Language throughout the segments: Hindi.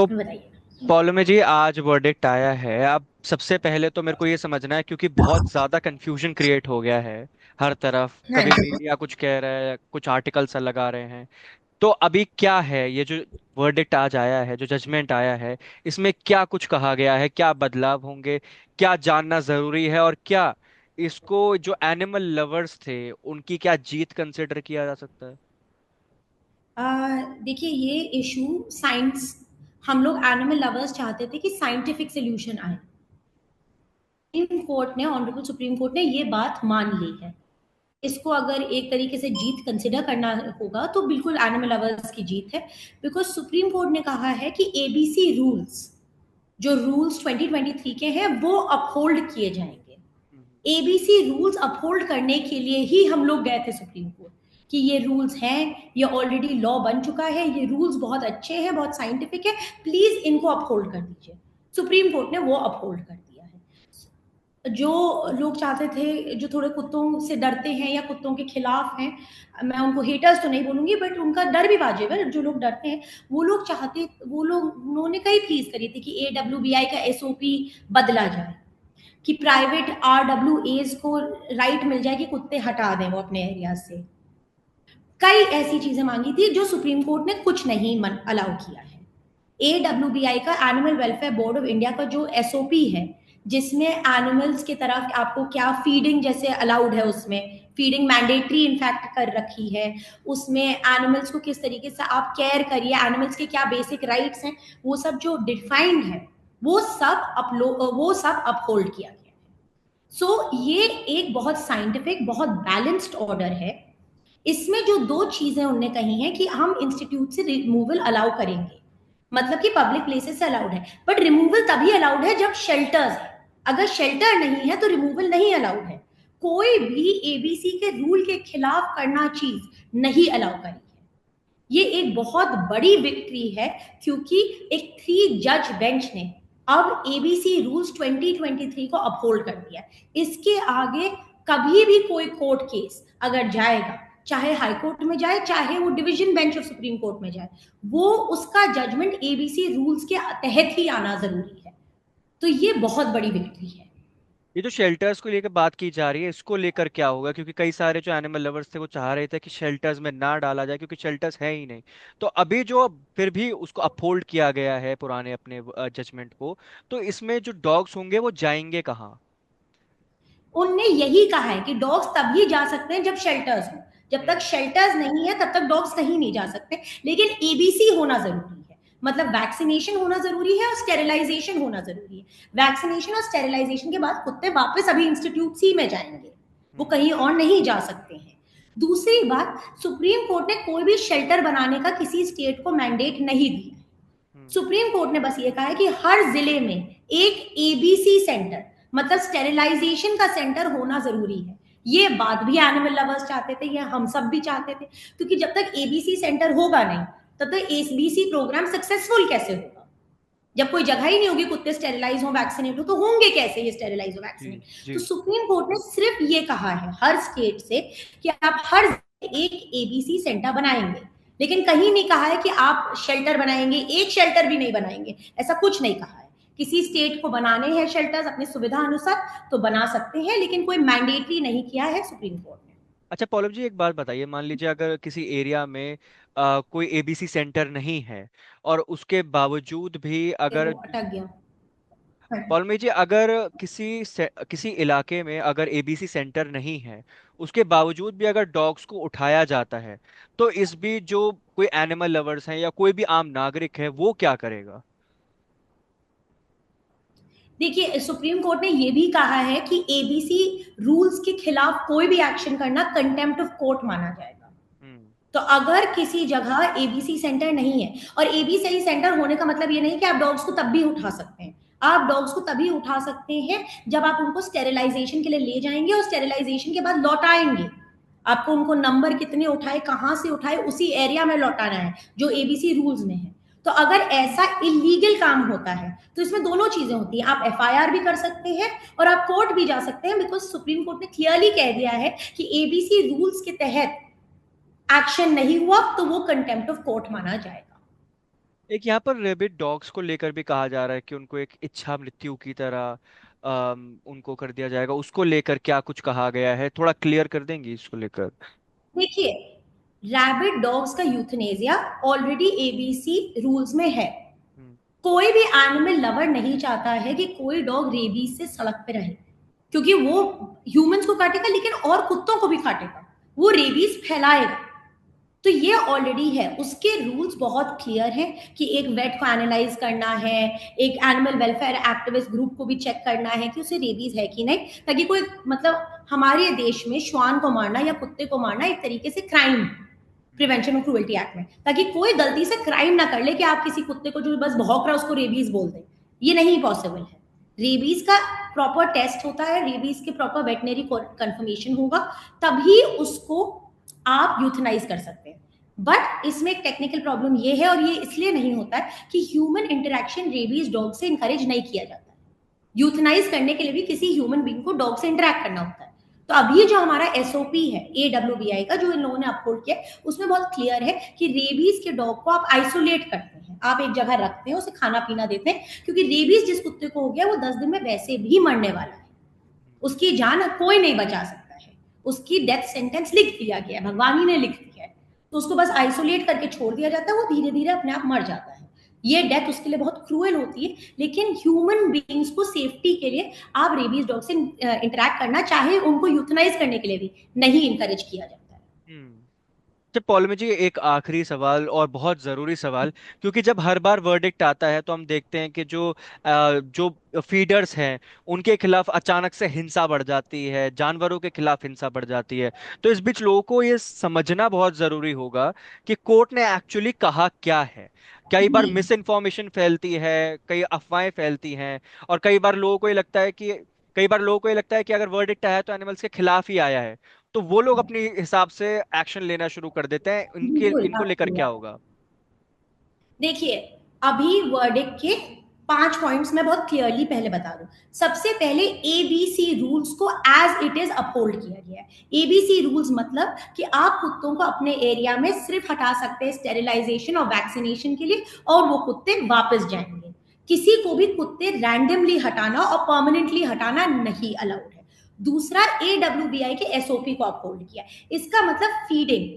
तो बताइए। पॉलोमी जी, आज वर्डिक्ट आया है। अब सबसे पहले तो मेरे को ये समझना है, क्योंकि बहुत ज्यादा कंफ्यूजन क्रिएट हो गया है हर तरफ। हाँ कभी जी। मीडिया कुछ कह रहा है, कुछ आर्टिकल सा लगा रहे हैं। तो अभी क्या है ये जो वर्डिक्ट आज आया है, जो जजमेंट आया है, इसमें क्या कुछ कहा गया है, क्या बदलाव होंगे, क्या जानना जरूरी है, और क्या इसको जो एनिमल लवर्स थे उनकी क्या जीत कंसिडर किया जा सकता है? देखिए, ये इशू साइंस, हम लोग एनिमल लवर्स चाहते थे कि साइंटिफिक सोल्यूशन आए। सुप्रीम कोर्ट ने, ऑनरेबल सुप्रीम कोर्ट ने ये बात मान ली है। इसको अगर एक तरीके से जीत कंसिडर करना होगा तो बिल्कुल एनिमल लवर्स की जीत है। बिकॉज सुप्रीम कोर्ट ने कहा है कि एबीसी रूल्स, जो रूल्स 2023 के हैं, वो अपहोल्ड किए जाएंगे। हम्म। एबीसी रूल्स अपहोल्ड करने के लिए ही हम लोग गए थे सुप्रीम कोर्ट, कि ये रूल्स हैं, ये ऑलरेडी लॉ बन चुका है, ये रूल्स बहुत अच्छे हैं, बहुत साइंटिफिक है, प्लीज इनको अपहोल्ड कर दीजिए। सुप्रीम कोर्ट ने वो अपहोल्ड कर दिया है। जो लोग चाहते थे, जो थोड़े कुत्तों से डरते हैं या कुत्तों के खिलाफ हैं, मैं उनको हेटर्स तो नहीं बोलूंगी, बट उनका डर भी वाजिब है। जो लोग डरते हैं, वो लोग चाहते, वो लोग, उन्होंने कई प्लीज करी थी कि AWBI का SOP बदला जाए, कि प्राइवेट RWAs को राइट मिल जाए कि कुत्ते हटा दें वो अपने एरिया से। कई ऐसी चीजें मांगी थी जो सुप्रीम कोर्ट ने कुछ नहीं मन अलाउ किया है। AWBI का, animal welfare board of India का जो SOP है, जिसमें एनिमल्स की तरफ आपको क्या फीडिंग जैसे अलाउड है, उसमें फीडिंग मैंडेटरी इनफैक्ट कर रखी है, उसमें एनिमल्स को किस तरीके से आप केयर करिए, एनिमल्स के क्या बेसिक राइट्स हैं, वो सब जो डिफाइंड है, वो सब अपहोल्ड किया गया है। ये एक बहुत साइंटिफिक, बहुत बैलेंस्ड ऑर्डर है। इसमें जो दो चीजें उनने कही हैं कि हम इंस्टीट्यूट से रिमूवल अलाउ करेंगे, मतलब कि पब्लिक प्लेसेस से अलाउड है, बट रिमूवल तभी अलाउड है जब शेल्टर्स है। अगर शेल्टर नहीं है तो रिमूवल नहीं अलाउड है। कोई भी एबीसी के रूल के खिलाफ करना चीज नहीं अलाउ करी है। ये एक बहुत बड़ी विक्ट्री है, क्योंकि एक 3 जज बेंच ने अब एबीसी रूल्स 2023 को अपहोल्ड कर दिया। इसके आगे कभी भी कोई कोर्ट केस अगर जाएगा, चाहे हाई कोर्ट में जाए, चाहे वो division bench of supreme court में जाए, वो उसका जजमेंट एबीसी रूल्स के तहत ही आना जरूरी है। तो ये बहुत बड़ी विक्ट्री है। ये जो शेल्टर्स को लेकर बात की जा रही है, इसको लेकर क्या होगा? क्योंकि कई सारे जो एनिमल लवर्स थे वो चाह रहे थे कि शेल्टर्स में ना डाला जाए, क्योंकि शेल्टर्स है ही नहीं। तो अभी जो फिर भी उसको अपहोल्ड किया गया है पुराने अपने जजमेंट को, तो इसमें जो डॉग्स होंगे वो जाएंगे कहाँ? उनने यही कहा है कि डॉग्स तभी जा सकते हैं जब शेल्टर्स हो। जब तक हम्म। शेल्टर्स नहीं है तब तक डॉग्स कहीं नहीं जा सकते। लेकिन एबीसी होना जरूरी है, मतलब वैक्सीनेशन होना जरूरी है और स्टेरिलाइजेशन होना जरूरी है। वैक्सीनेशन और स्टेरिलाइजेशन के बाद कुत्ते वापस अभी इंस्टीट्यूट सी में जाएंगे, वो हम्म। कहीं और नहीं जा सकते हैं। दूसरी बात, सुप्रीम कोर्ट ने कोई भी शेल्टर बनाने का किसी स्टेट को मैंडेट नहीं दिया। हम्म। सुप्रीम कोर्ट ने बस ये कहा है कि हर जिले में एक एबीसी सेंटर, मतलब स्टेरिलाइजेशन का सेंटर होना जरूरी है। ये बात भी एनिमल लवर्स चाहते थे, ये हम सब भी चाहते थे, क्योंकि जब तक एबीसी सेंटर होगा नहीं, तब तक एबीसी प्रोग्राम सक्सेसफुल कैसे होगा? जब कोई जगह ही नहीं होगी कुत्ते स्टेरिलाइज हो, वैक्सीनेट हो, तो होंगे कैसे ये स्टेरिलाइज हो, जी। वैक्सीनेट? जी। तो सुप्रीम कोर्ट ने सिर्फ ये कहा है हर स्टेट से कि आप हर एक एबीसी सेंटर बनाएंगे, लेकिन कहीं नहीं कहा है कि आप शेल्टर बनाएंगे, एक शेल्टर भी नहीं बनाएंगे, ऐसा कुछ नहीं कहा है। किसी स्टेट को बनाने हैं शेल्टर्स अपनी सुविधा अनुसार तो बना सकते हैं, लेकिन कोई मैंडेटरी नहीं किया है सुप्रीम कोर्ट ने। अच्छा पॉलम जी, एक बात बताइए। मान लीजिए अगर किसी एरिया में कोई एबीसी सेंटर नहीं है, और उसके बावजूद भी वो अगर, अटक गया। पॉलमी जी, अगर किसी इलाके में अगर एबीसी सेंटर नहीं है, उसके बावजूद भी अगर डॉग्स को उठाया जाता है, तो इस बीच जो कोई एनिमल लवर्स हैं या कोई भी आम नागरिक है, वो क्या करेगा? देखिए, सुप्रीम कोर्ट ने यह भी कहा है कि एबीसी रूल्स के खिलाफ कोई भी एक्शन करना कंटेम्प्ट ऑफ कोर्ट माना जाएगा। हम्म। तो अगर किसी जगह एबीसी सेंटर नहीं है, और एबीसी सेंटर होने का मतलब ये नहीं कि आप डॉग्स को तब भी उठा सकते हैं। आप डॉग्स को तभी उठा सकते हैं जब आप उनको स्टेरिलाइजेशन के लिए ले जाएंगे और स्टेरिलाइजेशन के बाद लौटाएंगे। आपको उनको नंबर कितने उठाए, कहां से उठाए, उसी एरिया में लौटाना है जो एबीसी रूल्स में है। तो अगर ऐसा इलीगल काम होता है तो इसमें दोनों चीजें होती हैं, आप एफआईआर भी कर सकते हैं और आप कोर्ट भी जा सकते हैं, बिकॉज सुप्रीम कोर्ट ने क्लियरली कह दिया है कि एबीसी रूल्स के तहत एक्शन नहीं हुआ तो वो कंटेम्प्ट ऑफ कोर्ट माना जाएगा। एक यहाँ पर रेबिड डॉग्स को लेकर भी कहा जा रहा है कि उनको एक इच्छा मृत्यु की तरह उनको कर दिया जाएगा। उसको लेकर क्या कुछ कहा गया है, थोड़ा क्लियर कर देंगी इसको लेकर? देखिए, रैबिट डॉग्स का यूथनेजिया ऑलरेडी एबीसी रूल्स में है। हम्म। कोई भी एनिमल लवर नहीं चाहता है कि कोई डॉग रेबीज से सड़क पे रहे, क्योंकि वो ह्यूमंस को काटेगा लेकिन और कुत्तों को भी काटेगा, वो रेबीज फैलाएगा। तो ये ऑलरेडी है, उसके रूल्स बहुत क्लियर हैं कि एक वेट को एनालाइज करना है, एक एनिमल वेलफेयर एक्टिविस्ट ग्रुप को भी चेक करना है कि उसे रेबीज है कि नहीं, ताकि कोई मतलब हमारे देश में श्वान को मारना या कुत्ते को मारना एक तरीके से क्राइम है प्रिवेंशन ऑफ क्रूअल्टी एक्ट में, ताकि कोई गलती से क्राइम ना कर ले कि आप किसी कुत्ते को जो बस भौंक रहा है उसको रेबीज बोल दें। ये नहीं पॉसिबल है। रेबीज का प्रॉपर टेस्ट होता है, रेबीज के प्रॉपर वेटनरी कंफर्मेशन होगा, तभी उसको आप यूथनाइज कर सकते हैं। बट इसमें एक टेक्निकल प्रॉब्लम ये है, और ये इसलिए नहीं होता है कि ह्यूमन इंटरेक्शन रेबीज डॉग से इंकरेज नहीं किया जाता। यूथनाइज करने के लिए भी किसी ह्यूमन बींग को डॉग से इंटरेक्ट करना होता है। तो अभी जो हमारा एसओपी है एडब्ल्यूबीआई का, जो इन लोगों ने अपलोड किया, उसमें बहुत क्लियर है कि रेबीज के डॉग को आप आइसोलेट करते हैं, आप एक जगह रखते हैं, उसे खाना पीना देते हैं, क्योंकि रेबीज जिस कुत्ते को हो गया वो 10 दिन में वैसे भी मरने वाला है, उसकी जान कोई नहीं बचा सकता है, उसकी डेथ सेंटेंस लिख दिया गया है, भगवान ही ने लिख दिया है। तो उसको बस आइसोलेट करके छोड़ दिया जाता है, वो धीरे धीरे अपने आप मर जाता है। ये डेथ उसके लिए बहुत क्रूएल होती है, लेकिन ह्यूमन बींग्स को सेफ्टी के लिए आप रेबीज डॉग से इंटरेक्ट करना चाहे उनको यूथनाइज करने के लिए भी नहीं इंकरेज किया जाता है। हम्म। तो पॉल जी, एक आखिरी सवाल और बहुत ज़रूरी सवाल, क्योंकि जब हर बार वर्डिक्ट आता है तो हम देखते हैं कि जो फीडर्स हैं उनके खिलाफ अचानक से हिंसा बढ़ जाती है, जानवरों के खिलाफ हिंसा बढ़ जाती है। तो इस बीच लोगों को ये समझना बहुत ज़रूरी होगा कि कोर्ट ने एक्चुअली कहा क्या है। कई बार जी, मिस इन्फॉर्मेशन फैलती है, कई अफवाहें फैलती हैं, और कई बार लोगों को ये लगता है कि अगर वर्डिक्ट आया है तो एनिमल्स के खिलाफ ही आया है। तो वो लोग अपने हिसाब से एक्शन लेना शुरू कर देते हैं। इनके बिल्कुल इनको लेकर आपकी क्या बात। होगा? देखिए, अभी वर्डिक्ट के 5 पॉइंट्स मैं बहुत क्लियरली पहले बता दूं। सबसे पहले एबीसी रूल्स को एज इट इज अपहोल्ड किया गया है। एबीसी रूल्स मतलब कि आप कुत्तों को अपने एरिया में सिर्फ हटा सकते हैं स्टेरिलाइजेशन और वैक्सीनेशन के लिए, और वो कुत्ते वापस जाएंगे। किसी को भी कुत्ते रैंडमली हटाना और परमानेंटली हटाना नहीं अलाउड है। दूसरा, एडब्ल्यूबीआई के एसओपी को अपहोल्ड किया। इसका मतलब फीडिंग,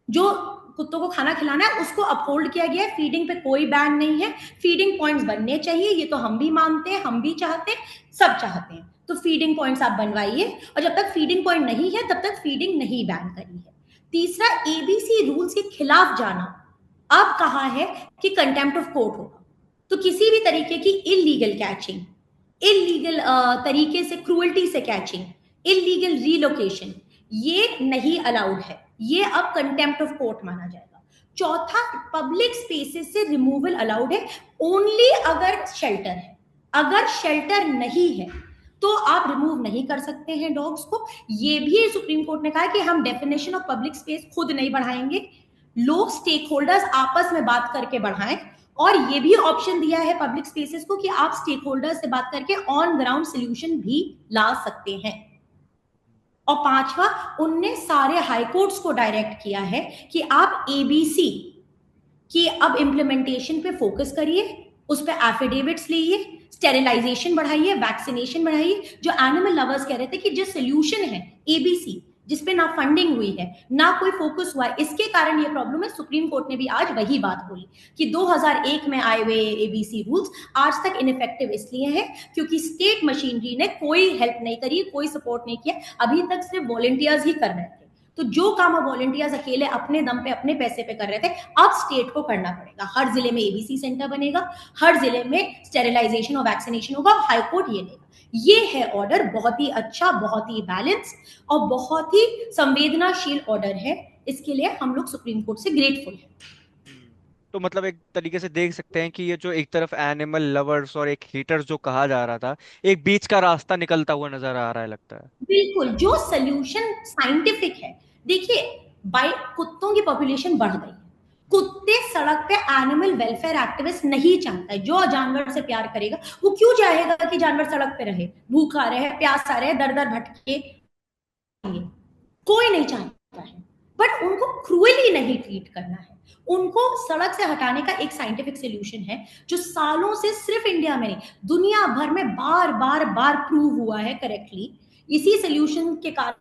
जो कुत्तों को खाना खिलाना है उसको अपहोल्ड किया गया है, फीडिंग पे कोई बैन नहीं है। फीडिंग पॉइंट्स बनने चाहिए, ये तो हम भी मानते हैं, हम भी चाहते हैं, सब चाहते हैं। तो फीडिंग पॉइंट्स आप बनवाइए, और जब तक फीडिंग पॉइंट नहीं है तब तक फीडिंग नहीं बैन करी है। तीसरा, एबीसी रूल्स के खिलाफ जाना, अब कहा है कि कंटेम्प्ट ऑफ कोर्ट होगा। तो किसी भी तरीके की इलीगल कैचिंग, इलीगल तरीके से क्रूअल्टी से कैचिंग, इलीगल रीलोकेशन, ये नहीं अलाउड है। ये अब कंटेम्प्ट ऑफ कोर्ट माना जाएगा। चौथा, पब्लिक स्पेसेस से रिमूवल अलाउड है, ओनली अगर शेल्टर है। अगर शेल्टर नहीं है तो आप रिमूव नहीं कर सकते हैं डॉग्स को। ये भी सुप्रीम कोर्ट ने कहा कि हम डेफिनेशन ऑफ पब्लिक स्पेस खुद नहीं बढ़ाएंगे, लोग स्टेक होल्डर्स आपस में बात करके बढ़ाएं। और ये भी ऑप्शन दिया है पब्लिक स्पेसेस को कि आप स्टेक होल्डर्स से बात करके ऑन ग्राउंड सोल्यूशन भी ला सकते हैं। और पांचवा, उनने सारे हाई कोर्ट्स को डायरेक्ट किया है कि आप एबीसी कि अब इम्प्लीमेंटेशन पे फोकस करिए, उस पर एफिडेविट्स लीजिए, स्टेरिलाइजेशन बढ़ाइए, वैक्सीनेशन बढ़ाइए। जो एनिमल लवर्स कह रहे थे कि जो सोल्यूशन है एबीसी, जिसपे ना फंडिंग हुई है ना कोई फोकस हुआ है, इसके कारण ये प्रॉब्लम है। सुप्रीम कोर्ट ने भी आज वही बात बोली कि 2001 में आए हुए एबीसी रूल्स आज तक इनफेक्टिव इसलिए हैं क्योंकि स्टेट मशीनरी ने कोई हेल्प नहीं करी, कोई सपोर्ट नहीं किया, अभी तक सिर्फ वॉलंटियर्स ही कर रहे थे। तो जो काम अब वॉलंटियर्स अकेले अपने दम पे अपने पैसे पे कर रहे थे, अब स्टेट को करना पड़ेगा। हर जिले में एबीसी सेंटर बनेगा, हर जिले में स्टेरिलाइजेशन और वैक्सीनेशन होगा, हाईकोर्ट ये देगा। ये है ऑर्डर, बहुत ही अच्छा, बहुत ही बैलेंस और बहुत ही संवेदनाशील ऑर्डर है। इसके लिए हम लोग सुप्रीम कोर्ट से ग्रेटफुल हैं। हम्म। तो मतलब एक तरीके से देख सकते हैं कि ये जो एक तरफ एनिमल लवर्स और एक हेटर्स जो कहा जा रहा था, एक बीच का रास्ता निकलता हुआ नजर आ रहा है, लगता है। बिल्कुल, जो सोल्यूशन साइंटिफिक है। देखिए, बाई कुत्तों की पॉपुलेशन बढ़ गई है, कुत्ते सड़क पे एनिमल वेलफेयर एक्टिविस्ट नहीं चाहता है। जो जानवर से प्यार करेगा वो क्यों चाहेगा कि जानवर सड़क पे रहे, भूखा रहे, प्यासा रहे, दर दर भटके? कोई नहीं चाहता है। बट उनको क्रूअली नहीं ट्रीट करना है। उनको सड़क से हटाने का एक साइंटिफिक सोल्यूशन है जो सालों से सिर्फ इंडिया में नहीं, दुनिया भर में बार बार बार प्रूव हुआ है करेक्टली। इसी सोल्यूशन के कारण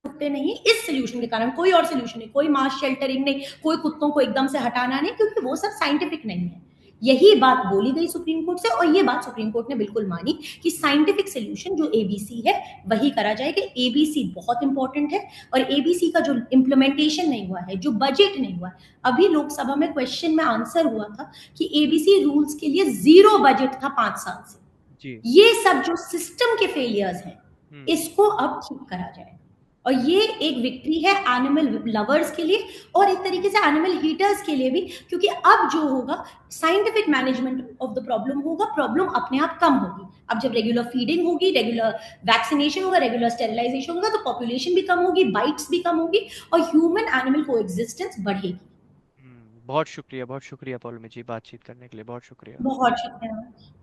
रुकते नहीं, इस सोल्यूशन के कारण, कोई और सोल्यूशन नहीं, कोई मास शेल्टरिंग नहीं, कोई कुत्तों को एकदम से हटाना नहीं, क्योंकि वो सब साइंटिफिक नहीं है। यही बात बोली गई सुप्रीम कोर्ट से, और ये बात सुप्रीम कोर्ट ने बिल्कुल मानी कि साइंटिफिक सोल्यूशन जो एबीसी है वही करा जाएगा। एबीसी बहुत इंपॉर्टेंट है, और एबीसी का जो इम्प्लीमेंटेशन नहीं हुआ है, जो बजट नहीं हुआ है, अभी लोकसभा में क्वेश्चन में आंसर हुआ था कि एबीसी रूल्स के लिए जीरो बजट था 5 साल से। जी। ये सब जो सिस्टम के फेलियर्स हैं, हम्म। इसको अब ठीक करा जाएगा। और ये एक विक्ट्री है एनिमल लवर्स के लिए, और एक तरीके से एनिमल हीटर्स के लिए भी, क्योंकि अब जो होगा scientific management of the problem होगा, प्रॉब्लम अपने आप कम होगी। अब जब रेगुलर फीडिंग होगी, रेगुलर वैक्सीनेशन होगा, रेगुलर स्टेरिलाइजेशन होगा, तो पॉपुलेशन भी कम होगी, बाइट्स भी कम होगी, और ह्यूमन एनिमल को बढ़ेगी। बहुत शुक्रिया, बहुत शुक्रिया पौलमी जी, बातचीत करने के लिए बहुत शुक्रिया। बहुत शुक्रिया।